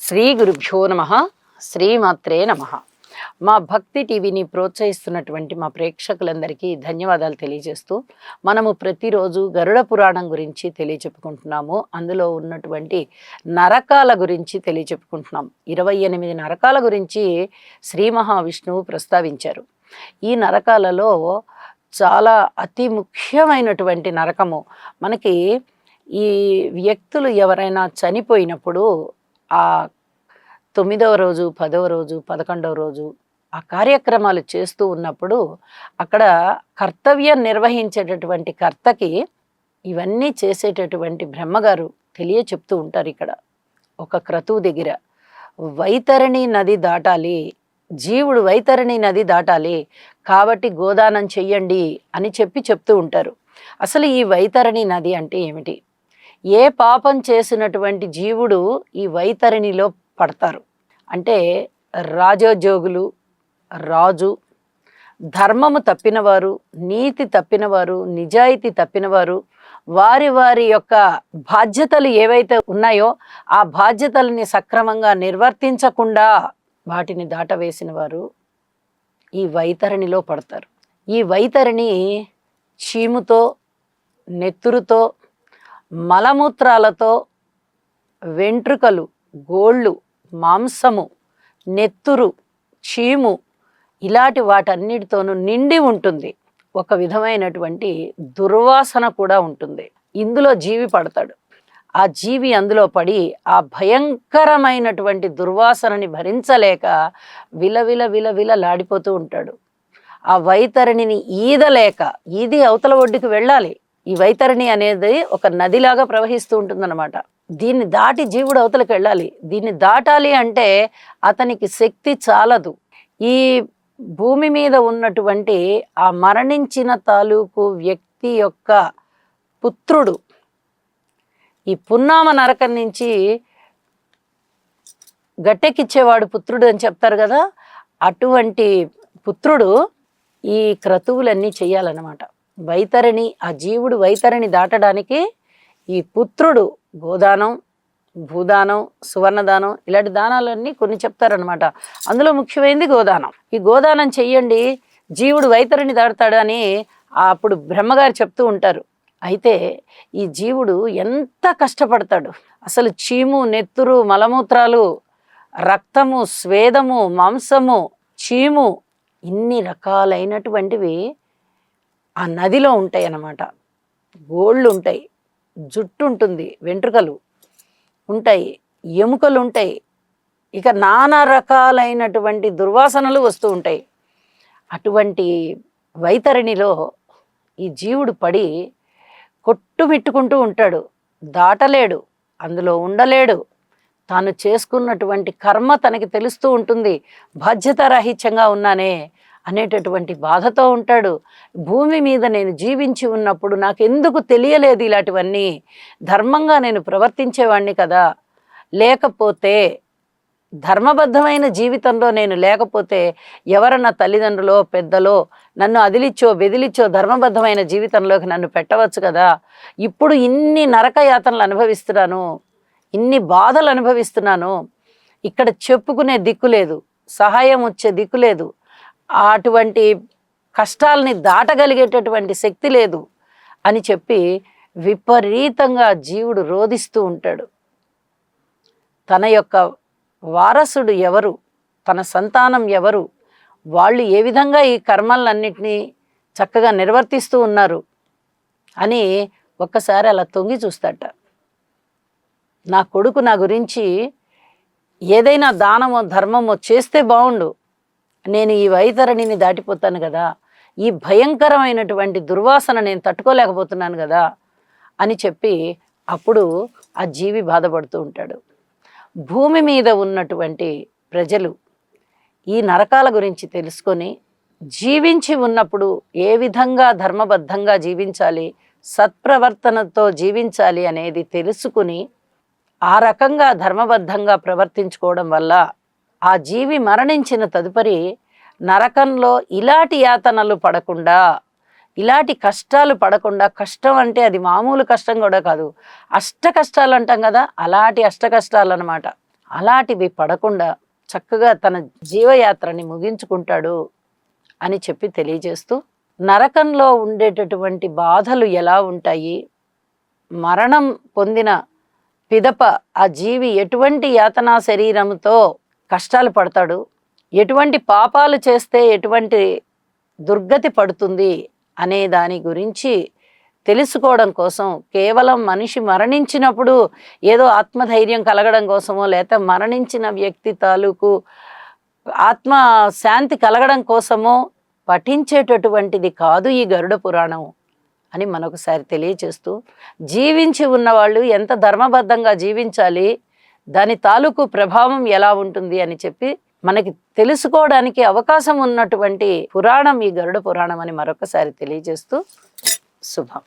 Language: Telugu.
శ్రీ గురుభ్యో నమ. శ్రీమాత్రే నమ. మా భక్తి టీవీని ప్రోత్సహిస్తున్నటువంటి మా ప్రేక్షకులందరికీ ధన్యవాదాలు తెలియజేస్తూ మనము ప్రతిరోజు గరుడ పురాణం గురించి తెలియచెప్పుకుంటున్నాము. అందులో ఉన్నటువంటి నరకాల గురించి తెలియచెప్పుకుంటున్నాం. 28 నరకాల గురించి శ్రీ మహావిష్ణువు ప్రస్తావించారు. ఈ నరకాలలో చాలా అతి ముఖ్యమైనటువంటి నరకము మనకి ఈ వ్యక్తులు ఎవరైనా చనిపోయినప్పుడు ఆ 9వ రోజు, 10వ రోజు, 11వ రోజు ఆ కార్యక్రమాలు చేస్తూ ఉన్నప్పుడు అక్కడ కర్తవ్యం నిర్వహించేటటువంటి కర్తకి ఇవన్నీ చేసేటటువంటి బ్రహ్మగారు చెప్తూ ఉంటారు. ఇక్కడ ఒక క్రతువు దగ్గర వైతరణి నది దాటాలి, జీవుడు వైతరణి నది దాటాలి కాబట్టి గోదానం చెయ్యండి అని చెప్తూ ఉంటారు. అసలు ఈ వైతరణి నది అంటే ఏమిటి? ఏ పాపం చేసినటువంటి జీవుడు ఈ వైతరణిలో పడతారు అంటే రాజోద్యోగులు, రాజు, ధర్మము తప్పినవారు, నీతి తప్పినవారు, నిజాయితీ తప్పినవారు, వారి వారి యొక్క బాధ్యతలు ఏవైతే ఉన్నాయో ఆ బాధ్యతల్ని సక్రమంగా నిర్వర్తించకుండా వాటిని దాటవేసిన వారు ఈ వైతరణిలో పడతారు. ఈ వైతరణి చీముతో, నెత్తురుతో, మలమూత్రాలతో, వెంట్రుకలు, గోళ్ళు, మాంసము, నెత్తురు, చీము ఇలాంటి వాటన్నిటితోనూ నిండి ఉంటుంది. ఒక విధమైనటువంటి దుర్వాసన కూడా ఉంటుంది. ఇందులో జీవి పడతాడు. ఆ జీవి అందులో పడి ఆ భయంకరమైనటువంటి దుర్వాసనని భరించలేక విలవిల విలవిల లాడిపోతూ ఉంటాడు. ఆ వైతరణిని ఈది అవతల ఒడ్డుకి వెళ్ళాలి. ఈ వైతరణి అనేది ఒక నదిలాగా ప్రవహిస్తూ ఉంటుందన్నమాట. దీన్ని దాటి జీవుడు అవతలకు వెళ్ళాలి. దీన్ని దాటాలి అంటే అతనికి శక్తి చాలదు. ఈ భూమి మీద ఉన్నటువంటి ఆ మరణించిన తాలూకు వ్యక్తి యొక్క పుత్రుడు ఈ పున్నామ నరకం నుంచి గట్టెక్కిచ్చేవాడు పుత్రుడు అని చెప్తారు కదా, అటువంటి పుత్రుడు ఈ క్రతువులన్నీ చెయ్యాలన్నమాట. వైతరణి, ఆ జీవుడు వైతరణి దాటడానికి ఈ పుత్రుడు గోదానం, భూదానం, సువర్ణదానం ఇలాంటి దానాలన్నీ కొన్ని చెప్తారనమాట. అందులో ముఖ్యమైనది గోదానం. ఈ గోదానం చెయ్యండి జీవుడు వైతరణి దాడతాడు అని అప్పుడు బ్రహ్మగారు చెప్తూ ఉంటారు. అయితే ఈ జీవుడు ఎంత కష్టపడతాడు. అసలు చీము, నెత్తురు, మలమూత్రాలు, రక్తము, స్వేదము, మాంసము, చీము ఇన్ని రకాలైనటువంటివి ఆ నదిలో ఉంటాయి అన్నమాట. గోళ్ళు ఉంటాయి, జుట్టు ఉంటుంది, వెంట్రుకలు ఉంటాయి, ఎముకలు ఉంటాయి, ఇక నానా రకాలైనటువంటి దుర్వాసనలు వస్తూ ఉంటాయి. అటువంటి వైతరణిలో ఈ జీవుడు పడి కొట్టుమిట్టుకుంటూ ఉంటాడు. దాటలేడు, అందులో ఉండలేడు. తాను చేసుకున్నటువంటి కర్మ తనకి తెలుస్తూ ఉంటుంది. బాధ్యతారాహిత్యంగా ఉన్నానే అనేటటువంటి బాధతో ఉంటాడు. భూమి మీద నేను జీవించి ఉన్నప్పుడు నాకెందుకు తెలియలేదు ఇలాంటివన్నీ? ధర్మంగా నేను ప్రవర్తించేవాడిని కదా, లేకపోతే ధర్మబద్ధమైన జీవితంలో నేను లేకపోతే ఎవరన్నా తల్లిదండ్రులో పెద్దలో నన్ను అదిలిచ్చో బెదిలిచ్చో ధర్మబద్ధమైన జీవితంలోకి నన్ను పెట్టవచ్చు కదా. ఇప్పుడు ఇన్ని నరకయాతనలు అనుభవిస్తున్నాను, ఇన్ని బాధలు అనుభవిస్తున్నాను, ఇక్కడ చెప్పుకునే దిక్కు లేదు, సహాయం వచ్చే దిక్కు లేదు, అటువంటి కష్టాలని దాటగలిగేటటువంటి శక్తి లేదు అని చెప్పి విపరీతంగా జీవుడు రోధిస్తూ ఉంటాడు. తన యొక్క వారసుడు ఎవరు, తన సంతానం ఎవరు, వాళ్ళు ఏ విధంగా ఈ కర్మలన్నిటినీ చక్కగా నిర్వర్తిస్తూ ఉన్నారు అని ఒక్కసారి అలా తొంగి చూస్తాట. నా కొడుకు నా గురించి ఏదైనా దానమో ధర్మమో చేస్తే బాగుండు, నేను ఈ వైతరణిని దాటిపోతాను కదా, ఈ భయంకరమైనటువంటి దుర్వాసన నేను తట్టుకోలేకపోతున్నాను కదా అని చెప్పి అప్పుడు ఆ జీవి బాధపడుతూ ఉంటాడు. భూమి మీద ఉన్నటువంటి ప్రజలు ఈ నరకాల గురించి తెలుసుకొని జీవించి ఉన్నప్పుడు ఏ విధంగా ధర్మబద్ధంగా జీవించాలి, సత్ప్రవర్తనతో జీవించాలి అనేది తెలుసుకుని ఆ రకంగా ధర్మబద్ధంగా ప్రవర్తించుకోవడం వల్ల ఆ జీవి మరణించిన తదుపరి నరకంలో ఇలాంటి యాతనలు పడకుండా, ఇలాంటి కష్టాలు పడకుండా, కష్టం అంటే అది మామూలు కష్టం కూడా కాదు, అష్ట కష్టాలు అంటాం కదా, అలాంటి అష్ట కష్టాలు అన్నమాట. అలాంటివి పడకుండా చక్కగా తన జీవయాత్రని ముగించుకుంటాడు అని చెప్పి తెలియజేస్తూ, నరకంలో ఉండేటటువంటి బాధలు ఎలా ఉంటాయి, మరణం పొందిన పిదప ఆ జీవి ఎటువంటి యాతనా శరీరంతో కష్టాలు పడతాడు, ఎటువంటి పాపాలు చేస్తే ఎటువంటి దుర్గతి పడుతుంది అనే దాని గురించి తెలుసుకోవడం కోసం, కేవలం మనిషి మరణించినప్పుడు ఏదో ఆత్మధైర్యం కలగడం కోసమో, లేక మరణించిన వ్యక్తి తాలూకు ఆత్మ శాంతి కలగడం కోసమో పఠించేటటువంటిది కాదు ఈ గరుడ పురాణం అని మనొకసారి తెలియచేస్తూ, జీవించి ఉన్నవాళ్ళు ఎంత ధర్మబద్ధంగా జీవించాలి, దాని తాలూకు ప్రభావం ఎలా ఉంటుంది అని చెప్పి మనకి తెలుసుకోవడానికి అవకాశం ఉన్నటువంటి పురాణం ఈ గరుడ పురాణం అని మరొకసారి తెలియజేస్తూ శుభం.